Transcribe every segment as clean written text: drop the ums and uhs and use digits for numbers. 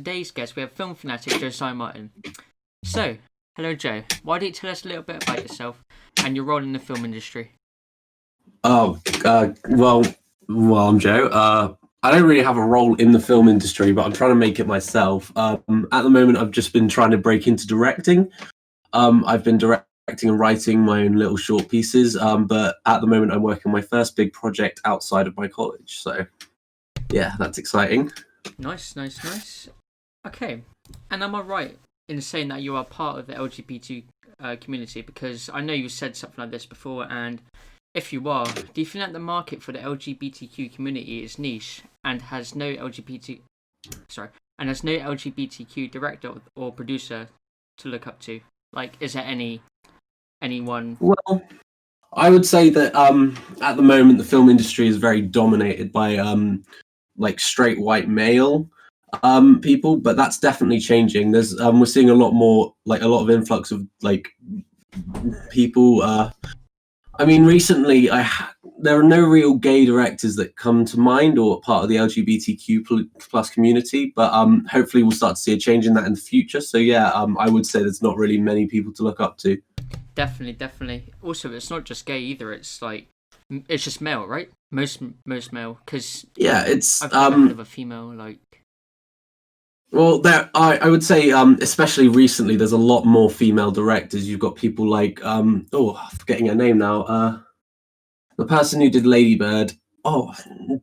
today's guest, we have film fanatic Josiah Martin. So, hello Joe, why don't you tell us a little bit about yourself and your role in the film industry? Well, I'm Joe. I don't really have a role in the film industry, but I'm trying to make it myself. At the moment, I've just been trying to break into directing. I've been directing and writing my own little short pieces, but at the moment, I'm working on my first big project outside of my college. So, yeah, that's exciting. Nice. Okay, and am I right in saying that you are part of the LGBT community? Because I know you said something like this before, and if you are, do you think that the market for the LGBTQ community is niche and has no LGBTQ director or producer to look up to? Like, is there anyone? Well, I would say that at the moment, the film industry is very dominated by like straight white male people, but that's definitely changing. We're seeing a lot more, like a lot of influx of like people. I mean, recently, there are no real gay directors that come to mind or part of the LGBTQ plus community, but hopefully we'll start to see a change in that in the future. So yeah, I would say there's not really many people to look up to. Definitely. Also, it's not just gay either. It's like it's just male, right? Most male, because Yeah, it's I've never heard of a female like. Well, I would say, especially recently, there's a lot more female directors. You've got people like, I'm forgetting her name now. The person who did Lady Bird. Oh,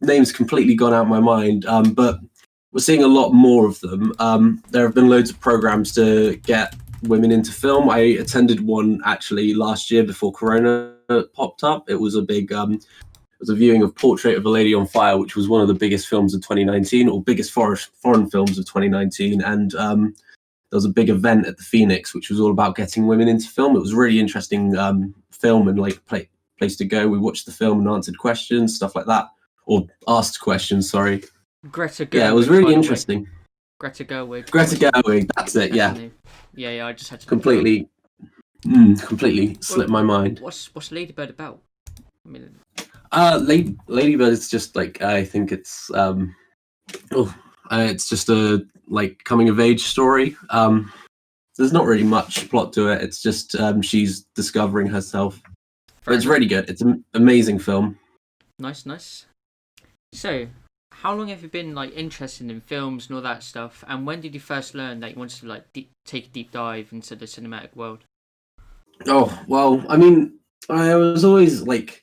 name's completely gone out of my mind. But we're seeing a lot more of them. There have been loads of programs to get women into film. I attended one actually last year before Corona popped up. It was a big it was a viewing of Portrait of a Lady on Fire, which was one of the biggest films of 2019, or biggest foreign films of 2019. And there was a big event at the Phoenix, which was all about getting women into film. It was a really interesting film and like place to go. We watched the film and answered questions, stuff like that, or asked questions. Sorry. Greta Gerwig. Yeah, it was really interesting. Greta Gerwig. Greta Gerwig. That's it. Yeah. Yeah. I just had to completely slipped my mind. What's Lady Bird about? I mean, Lady Bird is just like, I think it's just a like coming of age story. There's not really much plot to it. It's just she's discovering herself. But it's really good. It's an amazing film. Nice. So, how long have you been like interested in films and all that stuff? And when did you first learn that you wanted to like take a deep dive into the cinematic world? Oh well, I mean, I was always like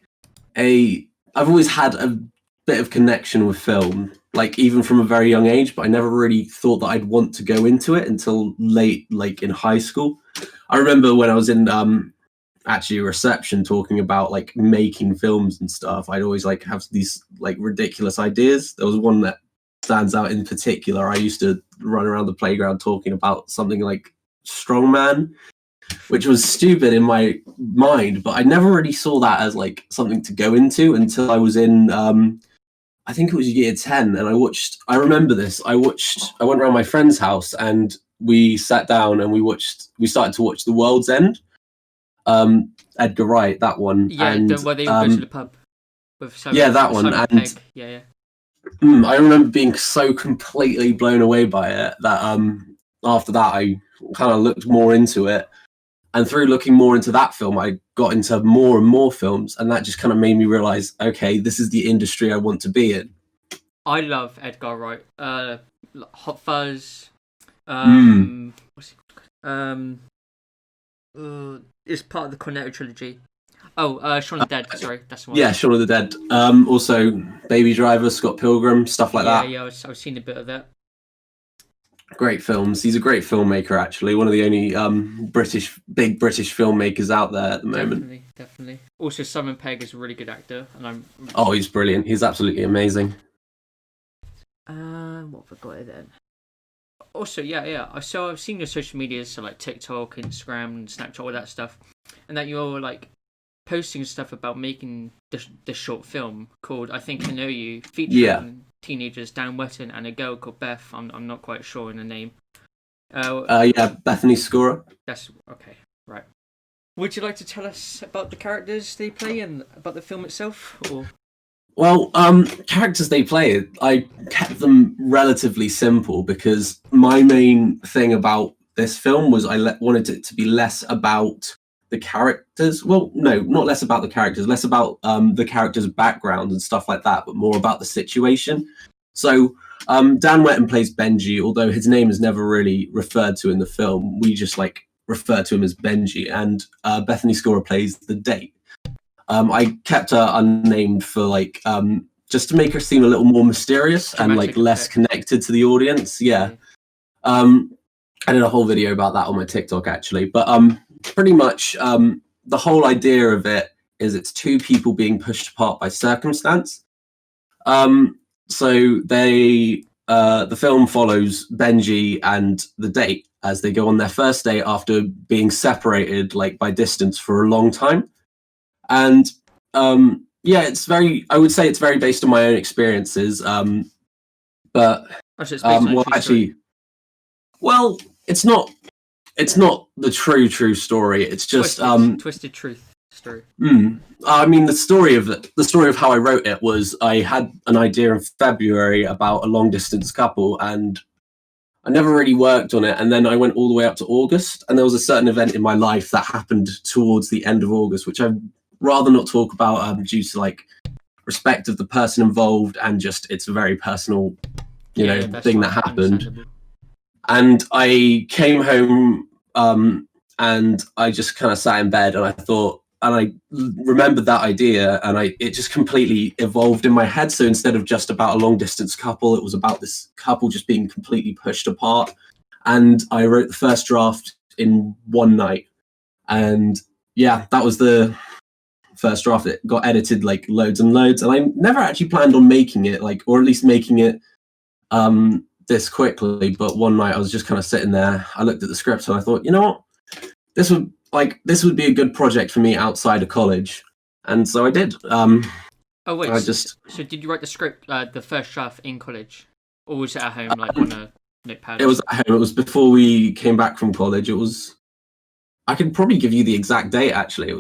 I've always had a bit of connection with film, like even from a very young age, but I never really thought that I'd want to go into it until late, like in high school. I remember when I was in actually a reception talking about like making films and stuff, I'd always like have these like ridiculous ideas. There was one that stands out in particular. I used to run around the playground talking about something like Strongman, which was stupid in my mind, but I never really saw that as like something to go into until I was in I think it was year 10, and I remember this. I went around my friend's house and we sat down and we started to watch The World's End. Edgar Wright, that one. Yeah, and where they go to the pub with Simon, yeah, that one. Simon And Pegg. Yeah. I remember being so completely blown away by it that after that I kind of looked more into it. And through looking more into that film, I got into more and more films, and that just kind of made me realize, okay, this is the industry I want to be in. I love Edgar Wright. Hot Fuzz. What's it? It's part of the Cornetto trilogy. Shaun of the Dead. Sorry, that's the one. Yeah, Shaun of the Dead. Also, Baby Driver, Scott Pilgrim, stuff like that. Yeah, I've seen a bit of that. Great films. He's a great filmmaker, actually. One of the only big British filmmakers out there at the moment. Definitely. Also, Simon Pegg is a really good actor, and he's brilliant. He's absolutely amazing. What have I got then? Also, yeah. So I've seen your social media, so like TikTok, Instagram, and Snapchat, all that stuff, and that you're like posting stuff about making this short film called "I Think I Know You," featuring teenagers Dan Wetton and a girl called Beth. I'm not quite sure in the name. Bethany Scorer. That's okay, right. Would you like to tell us about the characters they play and about the film itself, or? Well, characters they play, I kept them relatively simple because my main thing about this film was wanted it to be less about the characters. Well, no, not less about the characters, less about the characters' background and stuff like that, but more about the situation. So Dan Wetton plays Benji, although his name is never really referred to in the film. We just refer to him as Benji, and Bethany Scorer plays the date. I kept her unnamed for just to make her seem a little more mysterious and less connected to the audience. Yeah. I did a whole video about that on my TikTok actually, but pretty much the whole idea of it is it's two people being pushed apart by circumstance. So the film follows Benji and the date as they go on their first date after being separated by distance for a long time. And I would say it's very based on my own experiences. But well, it's not the true story. It's just twisted truth story. I mean, the story of how I wrote it was I had an idea in February about a long distance couple, and I never really worked on it. And then I went all the way up to August, and there was a certain event in my life that happened towards the end of August, which I'd rather not talk about due to respect of the person involved, and just it's a very personal, thing that happened. And I came home and I just kind of sat in bed and I thought, and I remembered that idea, and it just completely evolved in my head. So instead of just about a long distance couple, it was about this couple just being completely pushed apart. And I wrote the first draft in one night. And yeah, that was the first draft. It got edited loads and loads, and I never actually planned on making it or at least making it this quickly. But one night I was just kind of sitting there, I looked at the script and I thought, you know what, this would be a good project for me outside of college, and so I did. So did you write the script, the first draft in college, or was it at home on a notepad? It was at home. It was before we came back from college. I could probably give you the exact date actually.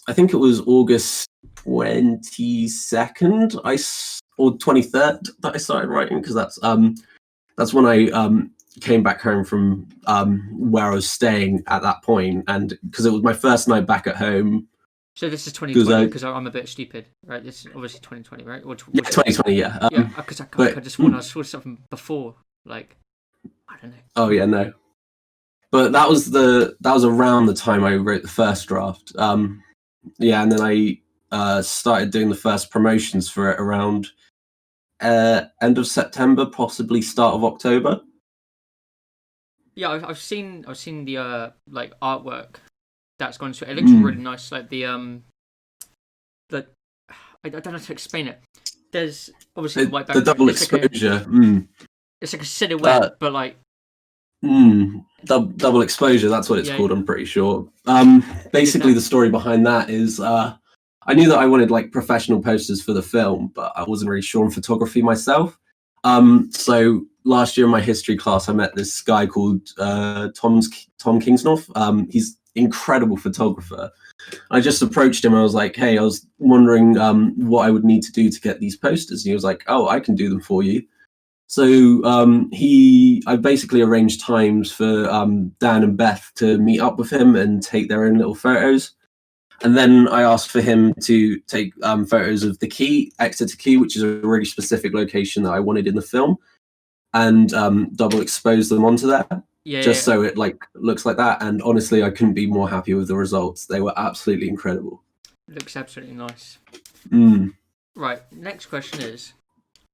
I think it was August 22nd or 23rd that I started writing, because that's when I came back home from where I was staying at that point, and because it was my first night back at home. So this is 2020, because I'm a bit stupid, right? This is obviously 2020, right? Or 2020, yeah. Because I just want to saw something before, I don't know. Oh yeah, no. But that was around the time I wrote the first draft. And then I started doing the first promotions for it around end of September, possibly start of October. Yeah, I've seen the artwork that's gone to it. It looks really nice. The I don't know how to explain it. There's obviously the white background. The double exposure. It's like a silhouette, but double exposure, that's what it's called. I'm pretty sure. Basically the story behind that is I knew that I wanted professional posters for the film, but I wasn't really sure on photography myself. So last year in my history class I met this guy called Tom Kingsnorth. He's incredible photographer. I just approached him. I was like, hey, I was wondering what I would need to do to get these posters, and he was like, oh, I can do them for you. So I basically arranged times for Dan and Beth to meet up with him and take their own little photos. And then I asked for him to take photos of the quay, Exeter Quay, which is a really specific location that I wanted in the film, and double expose them onto that. So it looks like that. And honestly, I couldn't be more happy with the results. They were absolutely incredible. It looks absolutely nice. Right, next question is,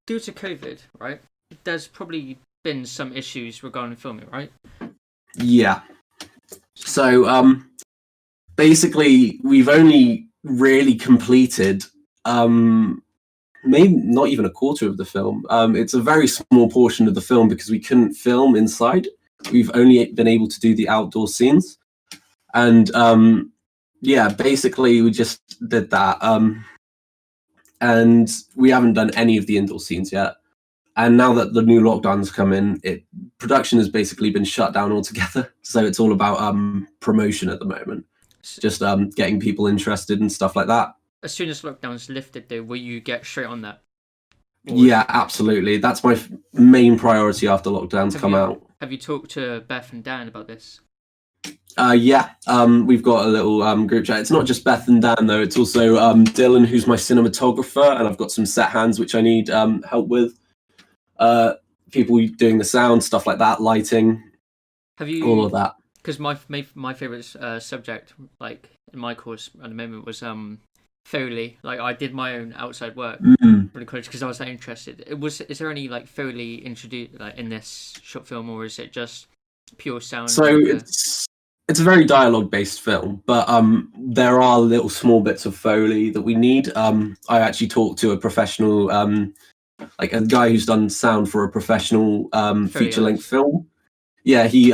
due to COVID, right? There's probably been some issues regarding filming, right? Yeah. So basically we've only really completed maybe not even a quarter of the film. It's a very small portion of the film because we couldn't film inside. We've only been able to do the outdoor scenes. And basically we just did that. And we haven't done any of the indoor scenes yet. And now that the new lockdown's come in, production has basically been shut down altogether. So it's all about promotion at the moment. Just getting people interested and stuff like that. As soon as lockdown's lifted, though, will you get straight on that? Or Yeah, absolutely. That's my main priority after lockdown's come out. Have you talked to Beth and Dan about this? Yeah, we've got a little group chat. It's not just Beth and Dan though. It's also Dylan, who's my cinematographer, and I've got some set hands which I need help with. People doing the sound, stuff like that, lighting, all of that. Because my favorite subject, like in my course at the moment, was Foley. Like I did my own outside work for the college because I was that interested. Is there any like Foley introduced like in this short film, or is it just pure sound? So it's a very dialogue based film, but there are little small bits of Foley that we need. I actually talked to a professional, like a guy who's done sound for a professional feature length film. Yeah, he's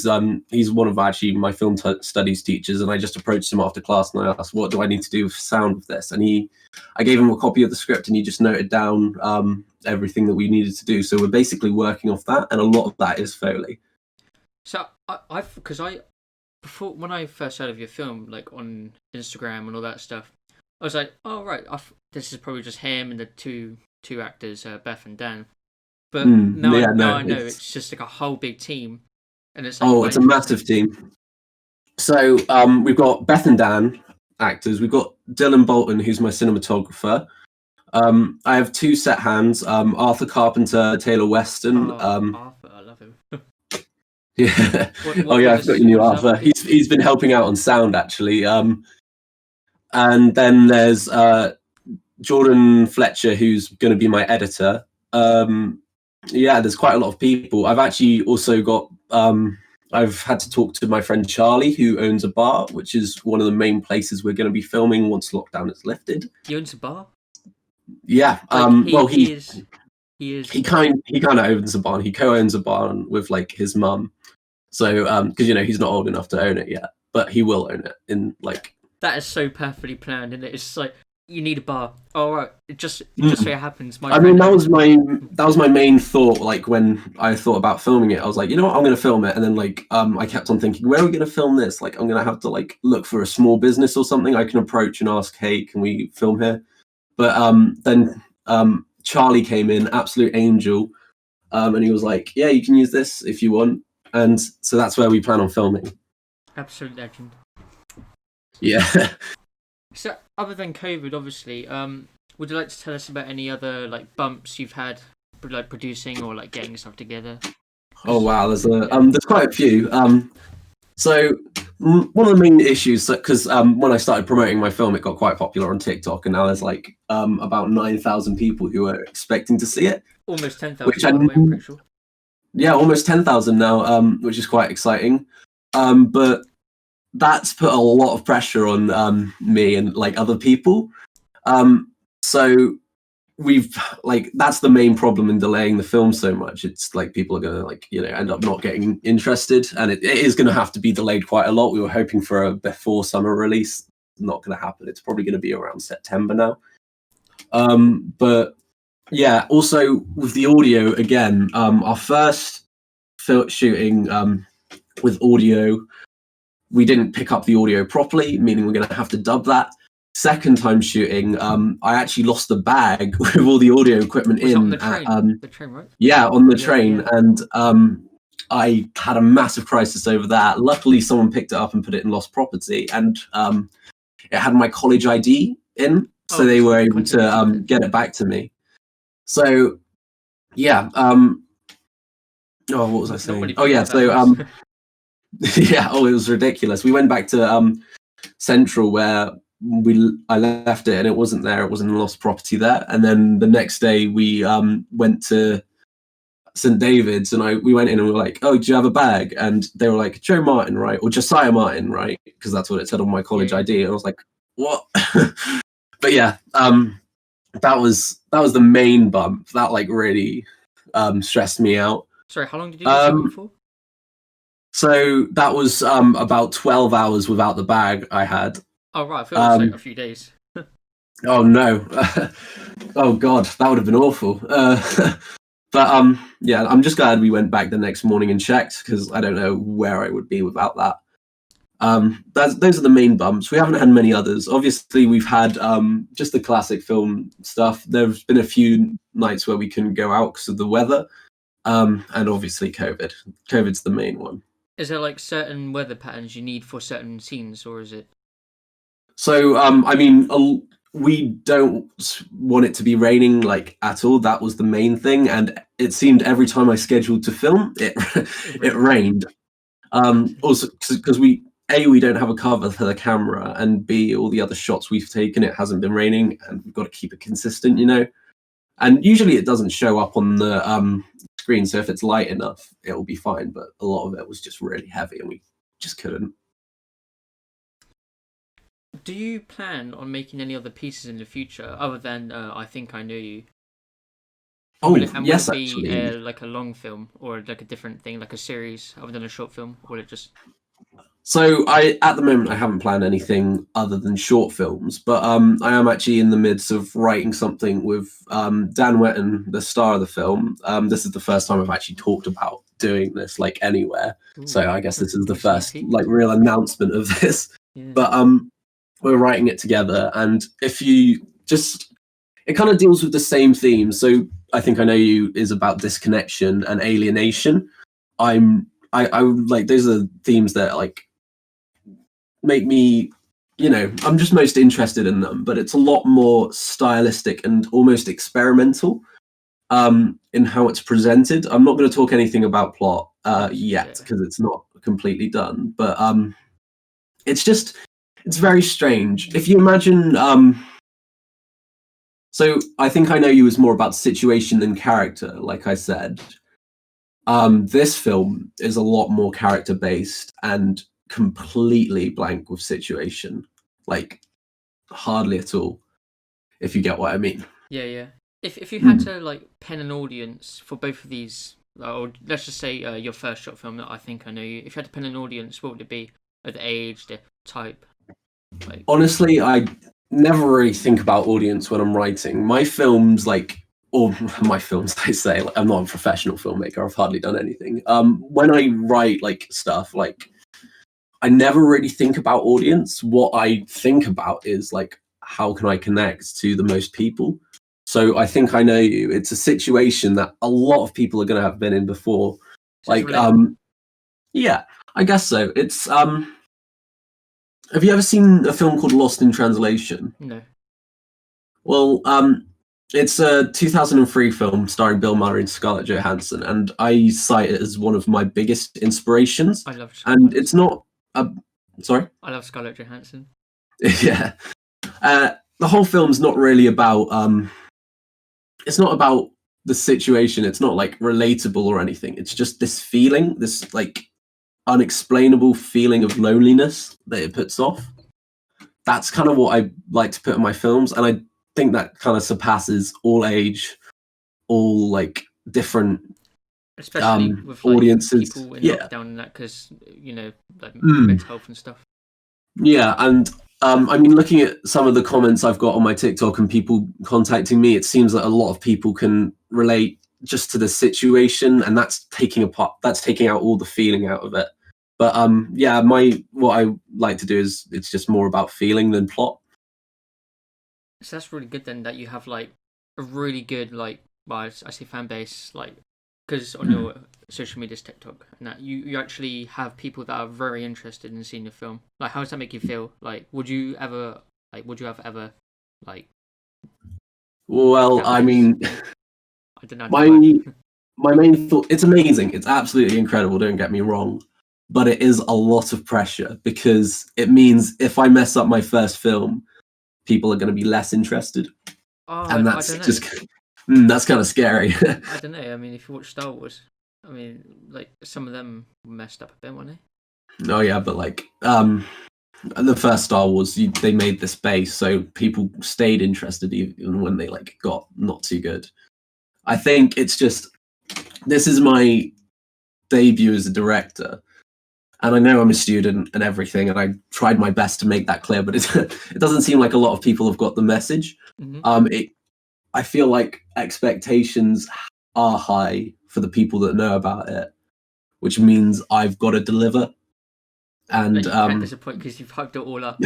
one of actually my film studies teachers, and I just approached him after class and I asked, what do I need to do with sound with this? And I gave him a copy of the script and he just noted down everything that we needed to do. So we're basically working off that, and a lot of that is Foley. So before when I first heard of your film, like on Instagram and all that stuff, I was like, oh right, this is probably just him and the two actors, Beth and Dan. But now I know it's just like a whole big team. And it's like it's a massive team. So we've got Beth and Dan actors. We've got Dylan Bolton, who's my cinematographer. I have two set hands, Arthur Carpenter, Taylor Weston. Arthur, I love him. Yeah. I've got you new Arthur. He's been helping out on sound actually. And then there's Jordan Fletcher, who's going to be my editor. There's quite a lot of people. I've actually also got I've had to talk to my friend Charlie, who owns a bar, which is one of the main places we're going to be filming once lockdown is lifted. He owns a bar? Yeah. He kind of owns a bar. He co-owns a bar with like his mum. So because he's not old enough to own it yet, but he will own it in like. That is so perfectly planned, and it's like you need a bar. All right, it just so it happens. That was my main thought. Like when I thought about filming it, I was like, you know what, I'm going to film it, and then like I kept on thinking, where are we going to film this? Like I'm going to have to like look for a small business or something I can approach and ask, hey, can we film here? But then Charlie came in, absolute angel, and he was like, yeah, you can use this if you want, and so that's where we plan on filming. Absolute legend. Yeah. So, other than COVID, obviously, would you like to tell us about any other like bumps you've had, like producing or like getting stuff together? Oh wow, there's quite a few. So one of the main issues, because when I started promoting my film, it got quite popular on TikTok, and now there's like about 9,000 people who are expecting to see it. Almost 10,000. I'm pretty sure. Yeah, almost 10,000 now, which is quite exciting. But that's put a lot of pressure on me and like other people. So we've like that's the main problem in delaying the film so much. It's like people are gonna like end up not getting interested, and it is gonna have to be delayed quite a lot. We were hoping for a before summer release. Not gonna happen. It's probably gonna be around September now. But yeah, also with the audio again, our first shooting with audio, we didn't pick up the audio properly, meaning we're going to have to dub that. Second time shooting, I actually lost the bag with all the audio equipment on the train. The train, right? Yeah, on the train, and I had a massive crisis over that. Luckily, someone picked it up and put it in lost property, and it had my college ID in, so they were able to get it back to me. So, yeah. What was I saying? Oh, yeah. So, yeah. Oh, it was ridiculous. We went back to Central where I left it, and it wasn't there. It wasn't lost property there. And then the next day we went to St. David's, and we went in and we were like, "Oh, do you have a bag?" And they were like, "Joe Martin, right?" Or Josiah Martin, right? Because that's what it said on my college ID. And I was like, "What?" But yeah, that was the main bump. That like really stressed me out. Sorry, how long did you do it for? So that was about 12 hours without the bag I had. Oh right, I feel it was like a few days. Oh no. Oh god, that would have been awful. But yeah, I'm just glad we went back the next morning and checked, because I don't know where I would be without that. Those are the main bumps. We haven't had many others. Obviously, we've had just the classic film stuff. There's been a few nights where we couldn't go out because of the weather, and obviously COVID. COVID's the main one. Is there like certain weather patterns you need for certain scenes, or is it? So, we don't want it to be raining like at all. That was the main thing, and it seemed every time I scheduled to film, it rained. Also, because we don't have a cover for the camera, and B, all the other shots we've taken, it hasn't been raining, and we've got to keep it consistent, And usually it doesn't show up on the screen, so if it's light enough, it will be fine. But a lot of it was just really heavy, and we just couldn't. Do you plan on making any other pieces in the future other than I Think I Know You? Oh, yes, actually. Will it be like a long film or like a different thing, like a series other than a short film? Or will it just... So at the moment, I haven't planned anything other than short films, but I am actually in the midst of writing something with Dan Wetton, the star of the film. This is the first time I've actually talked about doing this like anywhere. Ooh, so I guess this is the a sneak first peek. like real announcement of this. Yeah. But we're writing it together, and if you just, it kind of deals with the same theme. So I Think I Know You is about disconnection and alienation. I like, those are themes that like make me, I'm just most interested in them, but it's a lot more stylistic and almost experimental in how it's presented. I'm not going to talk anything about plot yet because it's not completely done, but it's very strange. If you imagine, so I Think I Know You is more about situation than character, like I said. This film is a lot more character based and completely blank with situation, like hardly at all, if you get what I mean. Yeah. If you had to like pen an audience for both of these, or let's just say your first short film that I Think I Know You, if you had to pen an audience, what would it be? The age, the type? Like... Honestly, I never really think about audience when I'm writing. My films, like, or my films, I say, like, I'm not a professional filmmaker. I've hardly done anything. When I write like stuff, like, I never really think about audience. What I think about is like, how can I connect to the most people? So I Think I Know You. It's a situation that a lot of people are going to have been in before. So like, yeah, I guess so. It's have you ever seen a film called Lost in Translation? No. Well, it's a 2003 film starring Bill Murray and Scarlett Johansson, and I cite it as one of my biggest inspirations. I love Scarlett. And it's not sorry? I love Scarlett Johansson. Yeah. The whole film's not really about it's not about the situation. It's not like relatable or anything. It's just this feeling, this like unexplainable feeling of loneliness that it puts off. That's kind of what I like to put in my films, and I think that kind of surpasses all age, all like different, especially with like audiences. People in lockdown and that, because like mental health and stuff. Yeah, and I mean, looking at some of the comments I've got on my TikTok and people contacting me, it seems that a lot of people can relate just to the situation, and that's taking out all the feeling out of it. But yeah, what I like to do is it's just more about feeling than plot. So that's really good then, that you have like a really good like, well, I say fan base, like, because on your social media's TikTok, and that you actually have people that are very interested in seeing the film. Like, how does that make you feel? Like, would you have ever like? Well, I mean, I don't know. My main thought, it's amazing. It's absolutely incredible. Don't get me wrong. But it is a lot of pressure, because it means if I mess up my first film, people are going to be less interested. And that's just, that's kind of scary. I don't know. I mean, if you watch Star Wars, I mean, like, some of them messed up a bit, weren't they? Oh yeah, but like, the first Star Wars, they made this base, so people stayed interested even when they like got not too good. I think it's just, this is my debut as a director, and I know I'm a student and everything, and I tried my best to make that clear, but it doesn't seem like a lot of people have got the message. I feel like expectations are high for the people that know about it, which means I've got to deliver. And you can't disappoint because you've hyped it all up.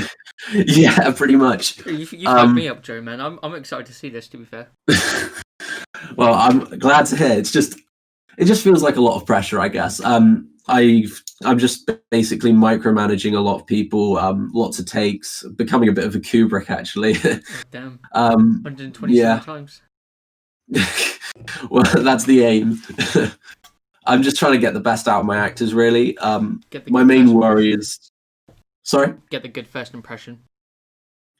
yeah, pretty much. You've hyped me up, Joe, man. I'm excited to see this, to be fair. Well, I'm glad to hear. It just feels like a lot of pressure, I guess. I'm just basically micromanaging a lot of people, lots of takes, becoming a bit of a Kubrick, actually. Oh, damn. 127 yeah. times. Well, that's the aim. I'm just trying to get the best out of my actors, really. My main worry is... Sorry? Get the good first impression.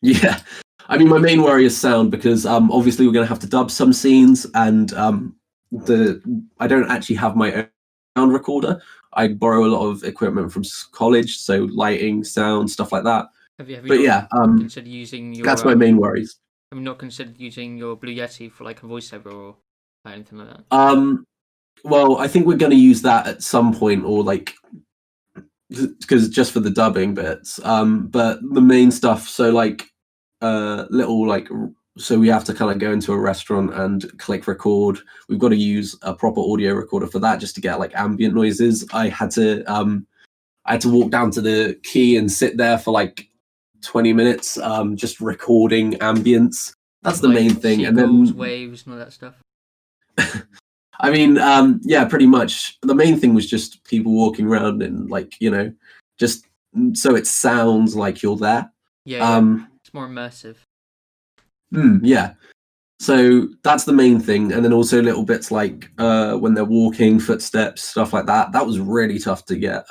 Yeah. I mean, my main worry is sound, because obviously we're going to have to dub some scenes, and I don't actually have my own sound recorder. I borrow a lot of equipment from college, so lighting, sound, stuff like that. Have you considered using your... That's my main worries. Have you not considered using your Blue Yeti for like a voiceover or anything like that? Well, I think we're going to use that at some point, or like, because just for the dubbing bits. But the main stuff, so like little like, so we have to kind of go into a restaurant and click record. We've got to use a proper audio recorder for that, just to get like ambient noises. I had to walk down to the quay and sit there for like 20 minutes, just recording ambience. That's the main thing. And then waves and all that stuff. I mean, yeah, pretty much. The main thing was just people walking around and like, just so it sounds like you're there. Yeah, it's more immersive. Yeah. So that's the main thing. And then also little bits like when they're walking, footsteps, stuff like that. That was really tough to get.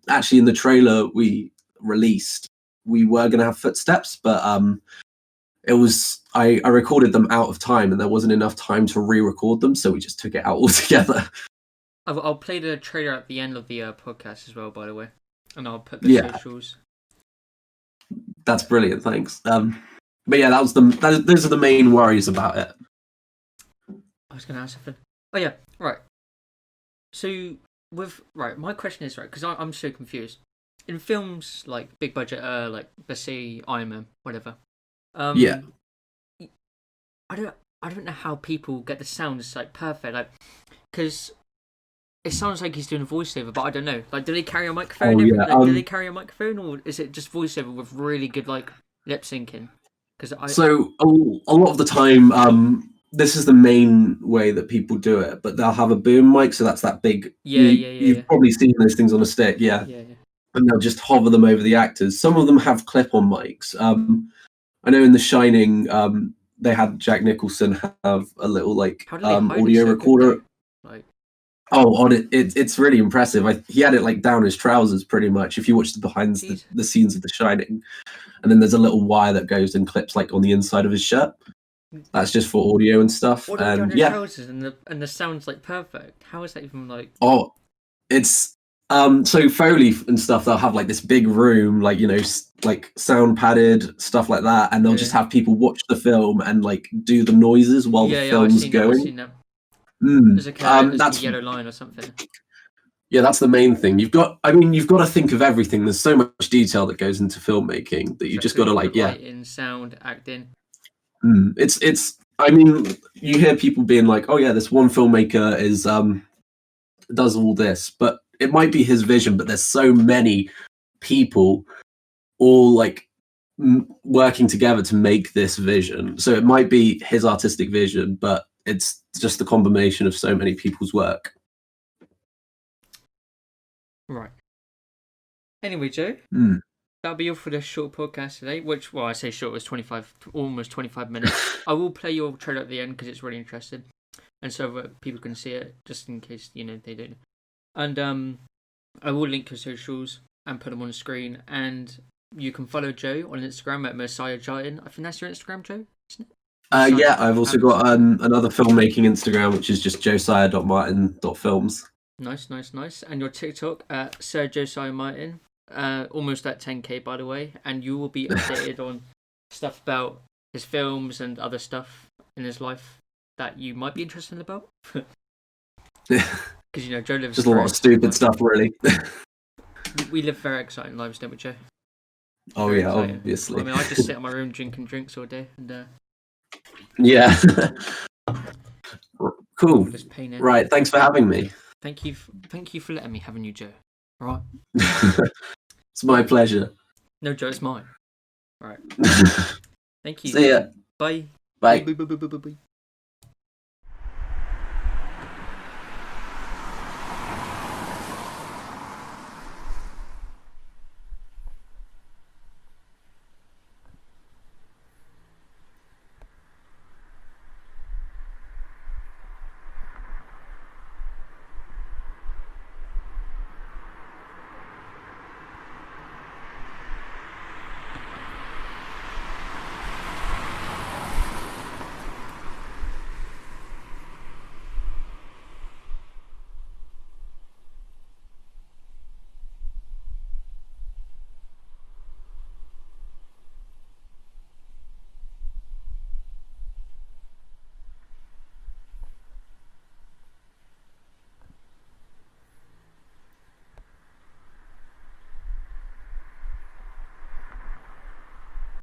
Actually, in the trailer we released, we were going to have footsteps, but it was... I recorded them out of time, and there wasn't enough time to re-record them, so we just took it out altogether. I'll play the trailer at the end of the podcast as well, by the way, and I'll put the socials. That's brilliant, thanks. But yeah, those are the main worries about it. I was going to ask something. Oh yeah, right. So my question is, right, because I'm so confused. In films like big budget, like let's say Iron Man, whatever. Yeah. I don't know how people get the sounds like perfect, like, because it sounds like he's doing a voiceover, but I don't know. Like, do they carry a microphone? Do they carry a microphone, or is it just voiceover with really good like lip syncing? So a lot of the time, this is the main way that people do it, but they'll have a boom mic, so that's that big. You've probably seen those things on a stick, yeah. And they'll just hover them over the actors. Some of them have clip-on mics. I know in The Shining, they had Jack Nicholson have a little like audio recorder. It's really impressive. He had it like down his trousers pretty much. If you watch the behind the scenes of The Shining, and then there's a little wire that goes and clips like on the inside of his shirt. That's just for audio and stuff. What are down his trousers and the sound's like perfect? How is that even like? Oh, it's so Foley and stuff. They'll have like this big room, like like sound padded stuff like that, and they'll just have people watch the film and like do the noises while the film's going. I've seen that. There's a yellow line or something. Yeah, that's the main thing. You've got to think of everything. There's so much detail that goes into filmmaking that you just got to like, writing, sound, acting. It's. I mean, you hear people being like, "Oh yeah, this one filmmaker is does all this," but it might be his vision. But there's so many people all like working together to make this vision. So it might be his artistic vision, but it's just the combination of so many people's work. Right. Anyway, Joe, that'll be all for this short podcast today, which, well, I say short, was almost 25 minutes. I will play your trailer at the end because it's really interesting, and so that people can see it, just in case, they don't. And I will link your socials and put them on the screen, and you can follow Joe on Instagram at Josiah Martin. I think that's your Instagram, Joe, isn't it? Yeah, I've also got another filmmaking Instagram, which is just josiah.martin.films. Nice. And your TikTok at Sir Josiah Martin, almost at 10k, by the way. And you will be updated on stuff about his films and other stuff in his life that you might be interested about. Because Joe lives just a lot of stupid stuff, really. We live very exciting lives, don't we, Joe? Oh yeah, obviously. I mean, I just sit in my room drinking drinks all day, and yeah. Cool. Right, thanks for having me. Thank you for letting me have you, Joe. All right. It's my pleasure. No, Joe, it's mine. All right. Thank you. See ya. Bye. Bye. Bye.